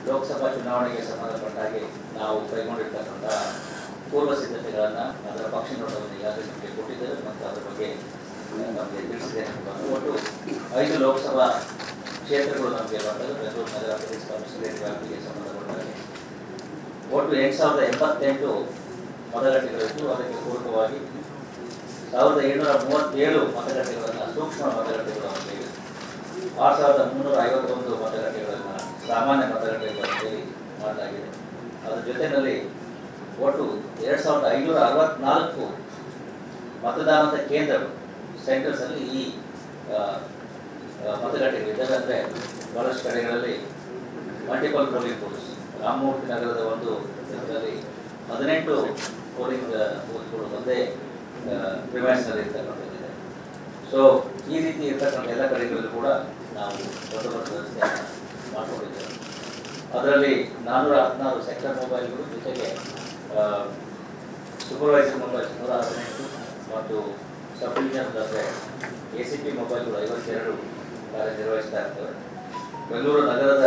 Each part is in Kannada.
ಲೋಕಸಭಾ ಚುನಾವಣೆಗೆ ಸಂಬಂಧಪಟ್ಟ ಹಾಗೆ ನಾವು ಕೈಗೊಂಡಿರ್ತಕ್ಕಂಥ ಪೂರ್ವ ಸಿದ್ಧತೆಗಳನ್ನು ಅದರ ಪಕ್ಷ ನೋಟವನ್ನು ಈಗಾಗಲೇ ನಮಗೆ ಕೊಟ್ಟಿದ್ದೇವೆ ಮತ್ತು ಅದರ ಬಗ್ಗೆ ನಮಗೆ ತಿಳಿಸಿದ್ದೇನೆ. ಒಟ್ಟು 5 ಲೋಕಸಭಾ ಕ್ಷೇತ್ರಗಳು ನಮಗೆ ಬರ್ತದೆ. ಬೆಂಗಳೂರು ನಗರ ಪೊಲೀಸ್ ಕಮಿಷನರೇಟ್ ವ್ಯಾಪ್ತಿಗೆ ಸಂಬಂಧಪಟ್ಟಾಗೆ ಒಟ್ಟು 8,088 ಮತಗಟ್ಟೆಗಳಿದ್ದು ಅದಕ್ಕೆ ಪೂರಕವಾಗಿ 1,737 ಮತಗಟ್ಟೆಗಳನ್ನು ಸೂಕ್ಷ್ಮ ಮತಗಟ್ಟೆಗಳು ಅಂತೇಳಿ 6,351 ಮತಗಟ್ಟೆಗಳನ್ನು ಸಾಮಾನ್ಯ ಮತಗಟ್ಟೆಗಳಲ್ಲಿ ಮಾಡಲಾಗಿದೆ. ಅದರ ಜೊತೆಯಲ್ಲಿ ಒಟ್ಟು 2,564 ಮತದಾನದ ಕೇಂದ್ರಗಳು ಸೆಂಟರ್ಸಲ್ಲಿ ಈ ಮತಗಟ್ಟೆಗಳಿದ್ದಾವೆ. ಅಂದರೆ ಬಹಳಷ್ಟು ಕಡೆಗಳಲ್ಲಿ ಮಲ್ಟಿಪಲ್ ಪೋಲಿಂಗ್ ಬೂತ್ಸ್, ರಾಮಮೂರ್ತಿ ನಗರದ ಒಂದು ಇದರಲ್ಲಿ 18 ಪೋಲಿಂಗ್ ಬೂತ್ಗಳು ಒಂದೇ ಪ್ರಿಮೈಸ್ನಲ್ಲಿ ಇರ್ತಕ್ಕಂಥದ್ದಿದೆ. ಸೊ ಈ ರೀತಿ ಇರ್ತಕ್ಕಂಥ ಎಲ್ಲ ಕಡೆಗಳಲ್ಲೂ ಕೂಡ ನಾವು ಬಂದೋಬಸ್ತ್ ವ್ಯವಸ್ಥೆಯನ್ನು ಮಾಡಿಕೊಂಡಿದ್ದೇವೆ. ಅದರಲ್ಲಿ 416 ಸೆಕ್ಟರ್ ಮೊಬೈಲ್ಗಳು, ಜೊತೆಗೆ ಸೂಪರ್ವೈಸರ್ ಮೊಬೈಲ್ 118 ಮತ್ತು ಸಬ್ ಡಿವಿಷನ್ ಅಂದರೆ ACP ಮೊಬೈಲ್ಗಳು 52 ಕಾರ್ಯನಿರ್ವಹಿಸ್ತಾ ಇರ್ತವೆ. ಬೆಂಗಳೂರು ನಗರದ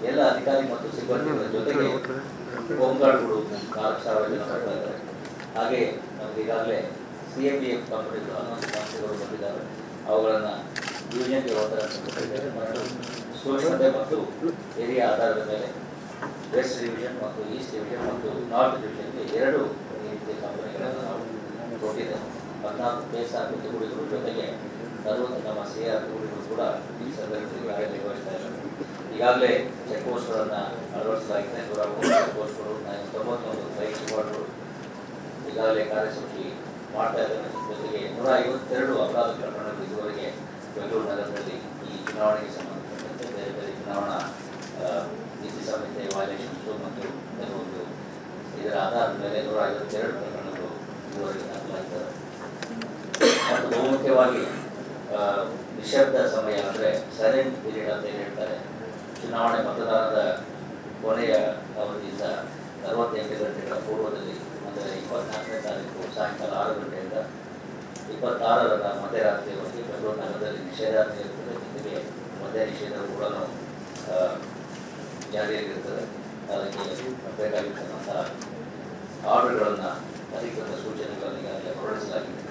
ಎಲ್ಲ ಅಧಿಕಾರಿ ಮತ್ತು ಸಿಬ್ಬಂದಿಗಳ ಜೊತೆಗೆ ಹೋಮ್ಗಾರ್ಡ್ಗಳು 4,000 ಜನ ಬರ್ತಾ ಇದ್ದಾರೆ. ಹಾಗೆ ನಮಗೆ ಈಗಾಗಲೇ CAPF ಕಂಪನಿಗಳು 11 ಸಂಸ್ಥೆಗಳು ಬಂದಿದ್ದಾವೆ. ಅವುಗಳನ್ನು ಡಿವಿಷನ್ಗೆ ಒತ್ತಡ ಮತ್ತು ಸೂಕ್ಷ್ಮತೆ ಮತ್ತು ಏರಿಯಾ ಆಧಾರದ ಮೇಲೆ ವೆಸ್ಟ್ ಡಿವಿಷನ್ ಮತ್ತು ಈಸ್ಟ್ ಡಿವಿಷನ್ ಮತ್ತು ನಾರ್ತ್ ಡಿವಿಷನ್ಗೆ 2 ರೀತಿಯ ಕಂಪನಿಗಳನ್ನು ನಾವು ಕೊಟ್ಟಿದ್ದೇವೆ. 14 KSR ತುಕಡಿಗಳು ಜೊತೆಗೆ 40 ನಮ್ಮ CR ತುಕಡಿಗಳು ಕೂಡ ಈ ಸಂದರ್ಭದಲ್ಲಿ ಕಾರ್ಯನಿರ್ವಹಿಸ್ತಾ ಇದ್ದಾರೆ. ಈಗಾಗಲೇ ಚೆಕ್ ಪೋಸ್ಟ್ಗಳನ್ನು ಅಳವಡಿಸಲಾಗಿದೆ. 103 ಚೆಕ್ ಪೋಸ್ಟ್ಗಳು, 91 ಫ್ಲೈಯಿಂಗ್ ಸ್ಕ್ವಾಡ್ಗಳು ಈಗಾಗಲೇ ಕಾರ್ಯಸೂಚಿ ಮಾಡ್ತಾ ಇದ್ದಾರೆ. ಜೊತೆಗೆ 152 ಅಪರಾಧ ಪ್ರಕರಣಗಳು ಇದುವರೆಗೆ ಬೆಂಗಳೂರು ನಗರದಲ್ಲಿ ಈ ಚುನಾವಣೆಗೆ ಸಂಬಂಧಪಟ್ಟಂತೆ ಬೇರೆ ಬೇರೆ ಚುನಾವಣಾ ನೀತಿ ಸಂಹಿತೆ ವೈಲೇಷನ್ಸು ಮತ್ತು ಕೆಲವೊಂದು ಇದರ ಆಧಾರದ ಮೇಲೆ 152 ಪ್ರಕರಣಗಳು ಇದುವರೆಗೆ ದಾಖಲಾಗಿದ್ದಾರೆ. ಮತ್ತು ಬಹುಮುಖ್ಯವಾಗಿ ನಿಶಬ್ದ ಸಮಯ ಅಂದರೆ ಸೈಲೆಂಟ್ ಪೀರಿಯಡ್ ಅಂತ ಹೇಳ್ತಾರೆ. ಚುನಾವಣೆ ಮತದಾನದ ಕೊನೆಯ ಅವಧಿಯಿಂದ 48 ಗಂಟೆಗಳ ಪೂರ್ವದಲ್ಲಿ ಅಂದರೆ 24ನೇ ತಾರೀಕು ಸಾಯಂಕಾಲ 6 ಗಂಟೆಯಿಂದ 26ರ ಮಧ್ಯರಾತ್ರಿಯವರೆಗೆ ಬೆಂಗಳೂರು ನಗರದಲ್ಲಿ ನಿಷೇಧಾಜ್ಞೆ ಇರುತ್ತದೆ. ಜೊತೆಗೆ ಮದ್ಯ ನಿಷೇಧವು ಕೂಡ ಜಾರಿಯಲ್ಲಿರುತ್ತದೆ. ಅದಕ್ಕೆ ಬೇಕಾಗಿರ್ತಕ್ಕಂಥ ಆರ್ಡರ್ಗಳನ್ನು ಅಧಿಕೃತ ಸೂಚನೆಗಳನ್ನು ಈಗಾಗಲೇ ಹೊರಡಿಸಲಾಗಿದೆ.